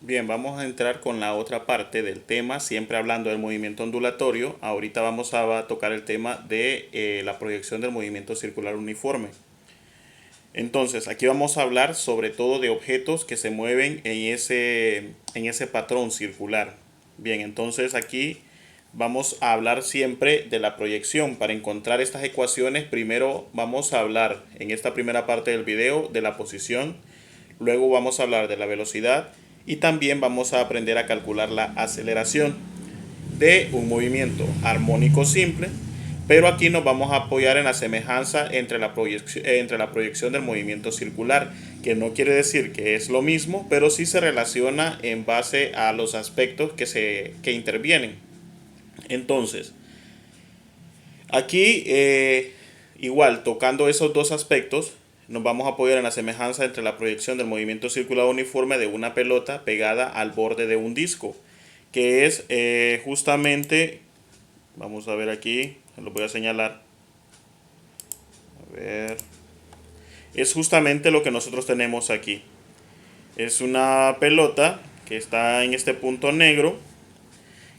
Bien, vamos a entrar con la otra parte del tema, siempre hablando del movimiento ondulatorio. Ahorita vamos a tocar el tema de la proyección del movimiento circular uniforme. Entonces, aquí vamos a hablar sobre todo de objetos que se mueven en ese patrón circular. Bien, entonces aquí vamos a hablar siempre de la proyección. Para encontrar estas ecuaciones, primero vamos a hablar en esta primera parte del video de la posición, luego vamos a hablar de la velocidad y también vamos a aprender a calcular la aceleración de un movimiento armónico simple, pero aquí nos vamos a apoyar en la semejanza entre la proyección del movimiento circular, que no quiere decir que es lo mismo, pero sí se relaciona en base a los aspectos que intervienen. Entonces, aquí igual tocando esos dos aspectos, nos vamos a apoyar en la semejanza entre la proyección del movimiento circular uniforme de una pelota pegada al borde de un disco, que es justamente, vamos a ver aquí, lo voy a señalar, a ver, es justamente lo que nosotros tenemos aquí. Es una pelota que está en este punto negro,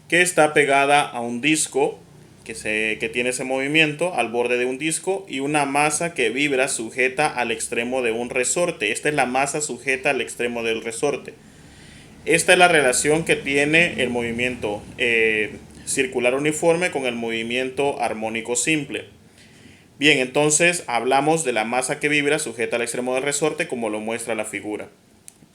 que está pegada a un disco que tiene ese movimiento al borde de un disco y una masa que vibra sujeta al extremo de un resorte. Esta es la masa sujeta al extremo del resorte. Esta es la relación que tiene el movimiento circular uniforme con el movimiento armónico simple. Bien, entonces hablamos de la masa que vibra sujeta al extremo del resorte como lo muestra la figura.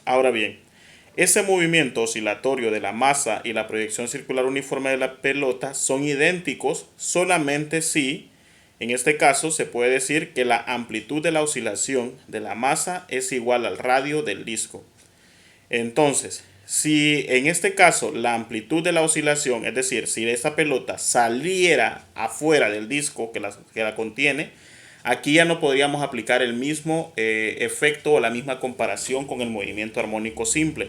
Ahora bien, ese movimiento oscilatorio de la masa y la proyección circular uniforme de la pelota son idénticos solamente si, en este caso, se puede decir que la amplitud de la oscilación de la masa es igual al radio del disco. Entonces, si en este caso la amplitud de la oscilación, es decir, si esta pelota saliera afuera del disco que la contiene, aquí ya no podríamos aplicar el mismo efecto o la misma comparación con el movimiento armónico simple,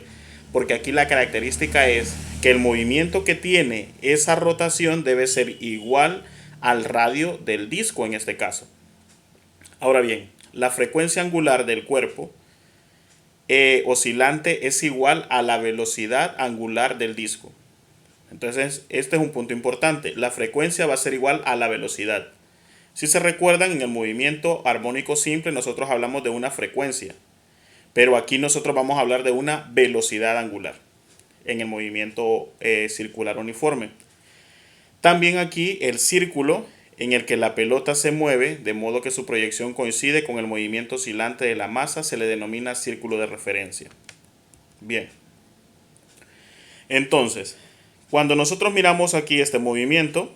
porque aquí la característica es que el movimiento que tiene esa rotación debe ser igual al radio del disco en este caso. Ahora bien, la frecuencia angular del cuerpo oscilante es igual a la velocidad angular del disco. Entonces, este es un punto importante. La frecuencia va a ser igual a la velocidad. Si se recuerdan, en el movimiento armónico simple nosotros hablamos de una frecuencia, pero aquí nosotros vamos a hablar de una velocidad angular en el movimiento circular uniforme. También aquí el círculo en el que la pelota se mueve, de modo que su proyección coincide con el movimiento oscilante de la masa, se le denomina círculo de referencia. Bien, entonces, cuando nosotros miramos aquí este movimiento,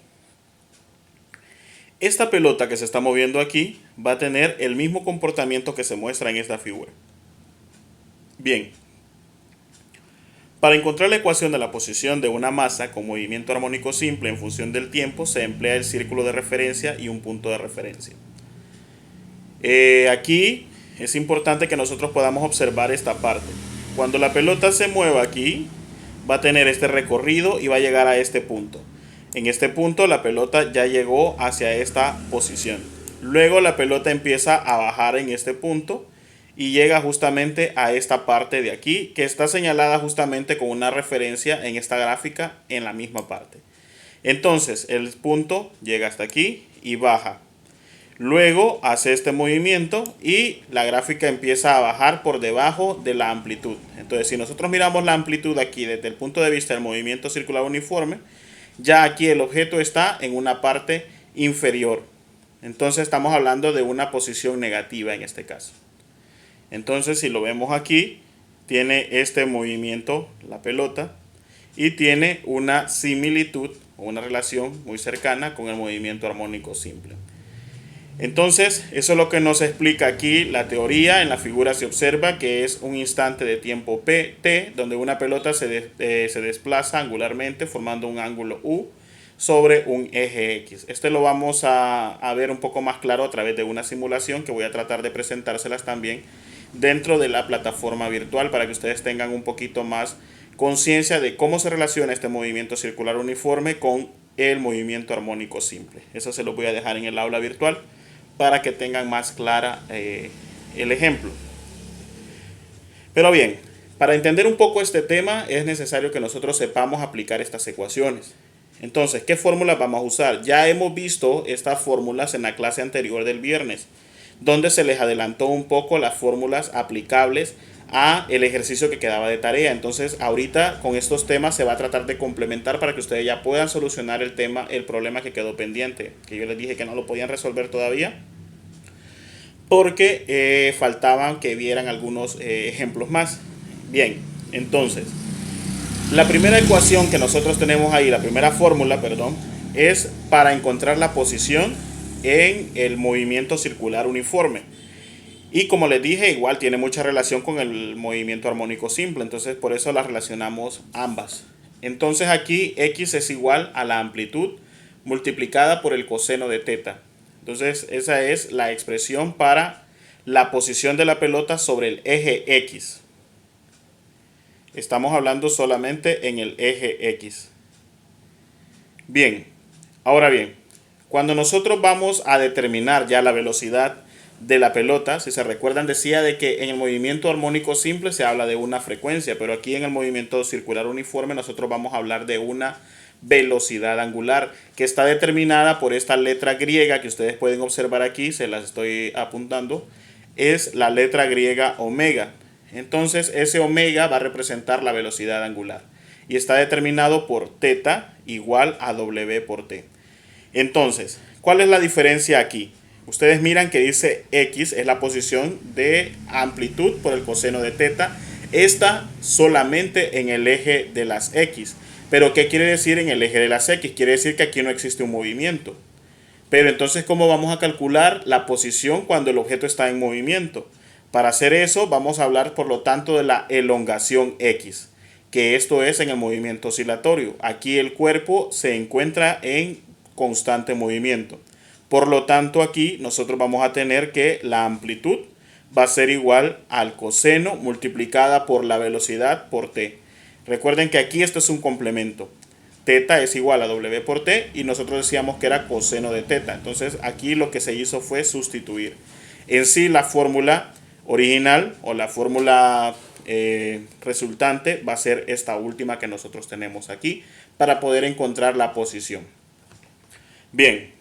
esta pelota que se está moviendo aquí va a tener el mismo comportamiento que se muestra en esta figura. Bien, para encontrar la ecuación de la posición de una masa con movimiento armónico simple en función del tiempo, se emplea el círculo de referencia y un punto de referencia. Aquí es importante que nosotros podamos observar esta parte. Cuando la pelota se mueva aquí, va a tener este recorrido y va a llegar a este punto. En este punto la pelota ya llegó hacia esta posición. Luego la pelota empieza a bajar en este punto y llega justamente a esta parte de aquí, que está señalada justamente con una referencia en esta gráfica en la misma parte. Entonces el punto llega hasta aquí y baja. Luego hace este movimiento y la gráfica empieza a bajar por debajo de la amplitud. Entonces, si nosotros miramos la amplitud aquí desde el punto de vista del movimiento circular uniforme, ya aquí el objeto está en una parte inferior. Entonces estamos hablando de una posición negativa en este caso. Entonces, si lo vemos aquí, tiene este movimiento, la pelota, y tiene una similitud o una relación muy cercana con el movimiento armónico simple. Entonces, eso es lo que nos explica aquí la teoría. En la figura se observa que es un instante de tiempo t, donde una pelota se desplaza angularmente formando un ángulo U sobre un eje X. Este lo vamos a ver un poco más claro a través de una simulación que voy a tratar de presentárselas también dentro de la plataforma virtual para que ustedes tengan un poquito más conciencia de cómo se relaciona este movimiento circular uniforme con el movimiento armónico simple. Eso se lo voy a dejar en el aula virtual para que tengan más clara el ejemplo. Pero bien, Para entender un poco este tema es necesario que nosotros sepamos aplicar estas ecuaciones. Entonces, ¿qué fórmulas vamos a usar? Ya hemos visto estas fórmulas en la clase anterior del viernes, donde se les adelantó un poco las fórmulas aplicables a el ejercicio que quedaba de tarea. Entonces, ahorita con estos temas se va a tratar de complementar para que ustedes ya puedan solucionar el problema que quedó pendiente, que yo les dije que no lo podían resolver todavía, porque faltaban que vieran algunos ejemplos más. Bien, entonces, la primera ecuación que nosotros tenemos ahí, la primera fórmula, perdón, es para encontrar la posición en el movimiento circular uniforme. Y como les dije, igual tiene mucha relación con el movimiento armónico simple, entonces por eso las relacionamos ambas. Entonces aquí x es igual a la amplitud multiplicada por el coseno de teta. Entonces esa es la expresión para la posición de la pelota sobre el eje X. Estamos hablando solamente en el eje X. Bien, ahora bien, cuando nosotros vamos a determinar ya la velocidad de la pelota, si se recuerdan, decía de que en el movimiento armónico simple se habla de una frecuencia, pero aquí en el movimiento circular uniforme nosotros vamos a hablar de una velocidad angular que está determinada por esta letra griega que ustedes pueden observar aquí, se las estoy apuntando, es la letra griega omega. Entonces ese omega va a representar la velocidad angular y está determinado por teta igual a W por T. Entonces, ¿cuál es la diferencia aquí? Ustedes miran que dice X es la posición de amplitud por el coseno de teta. Esta solamente en el eje de las X. Pero ¿qué quiere decir en el eje de las X? Quiere decir que aquí no existe un movimiento. Pero entonces, ¿cómo vamos a calcular la posición cuando el objeto está en movimiento? Para hacer eso vamos a hablar por lo tanto de la elongación X, que esto es en el movimiento oscilatorio. Aquí el cuerpo se encuentra en constante movimiento. Por lo tanto aquí nosotros vamos a tener que la amplitud va a ser igual al coseno multiplicada por la velocidad por t. Recuerden que aquí esto es un complemento. Teta es igual a W por T y nosotros decíamos que era coseno de teta. Entonces aquí lo que se hizo fue sustituir. En sí la fórmula original o la fórmula resultante va a ser esta última que nosotros tenemos aquí para poder encontrar la posición. Bien,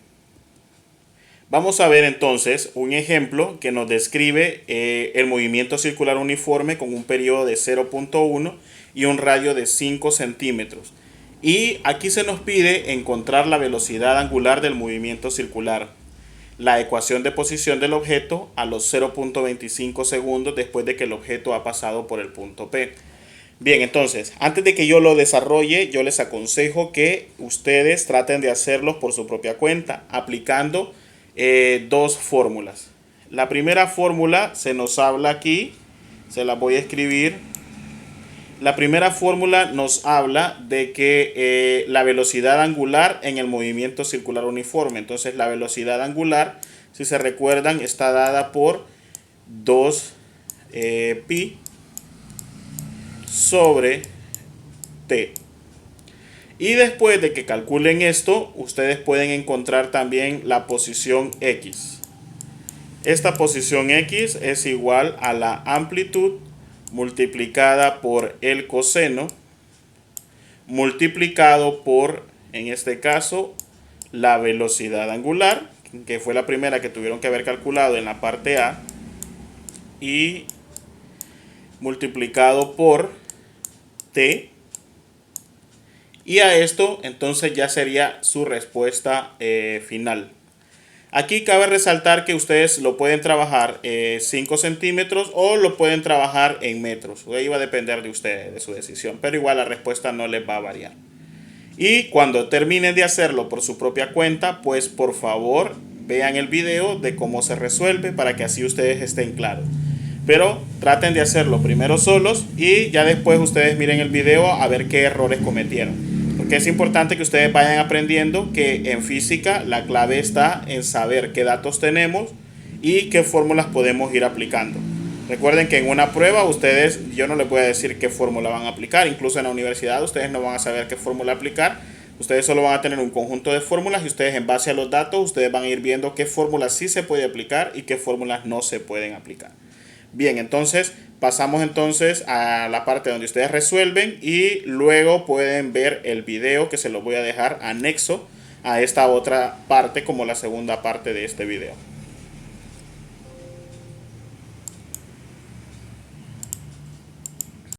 vamos a ver entonces un ejemplo que nos describe el movimiento circular uniforme con un periodo de 0.1 y un radio de 5 centímetros. Y aquí se nos pide encontrar la velocidad angular del movimiento circular, la ecuación de posición del objeto a los 0.25 segundos después de que el objeto ha pasado por el punto P. Bien, entonces, antes de que yo lo desarrolle, yo les aconsejo que ustedes traten de hacerlo por su propia cuenta, aplicando dos fórmulas. La primera fórmula se nos habla aquí, se la voy a escribir. La primera fórmula nos habla de que la velocidad angular en el movimiento circular uniforme. Entonces la velocidad angular, si se recuerdan, está dada por 2 pi sobre t. Y después de que calculen esto, ustedes pueden encontrar también la posición X. Esta posición X es igual a la amplitud multiplicada por el coseno multiplicado por, en este caso, la velocidad angular, que fue la primera que tuvieron que haber calculado en la parte A, y multiplicado por t, y a esto entonces ya sería su respuesta final. Aquí cabe resaltar que ustedes lo pueden trabajar 5 centímetros o lo pueden trabajar en metros. Ahí va a depender de ustedes, de su decisión, pero igual la respuesta no les va a variar. Y cuando terminen de hacerlo por su propia cuenta, pues por favor vean el video de cómo se resuelve para que así ustedes estén claros. Pero traten de hacerlo primero solos y ya después ustedes miren el video a ver qué errores cometieron. Porque es importante que ustedes vayan aprendiendo que en física la clave está en saber qué datos tenemos y qué fórmulas podemos ir aplicando. Recuerden que en una prueba yo no les voy a decir qué fórmula van a aplicar. Incluso en la universidad ustedes no van a saber qué fórmula aplicar. Ustedes solo van a tener un conjunto de fórmulas y ustedes en base a los datos ustedes van a ir viendo qué fórmulas sí se puede aplicar y qué fórmulas no se pueden aplicar. Bien, entonces pasamos entonces a la parte donde ustedes resuelven y luego pueden ver el video que se los voy a dejar anexo a esta otra parte como la segunda parte de este video.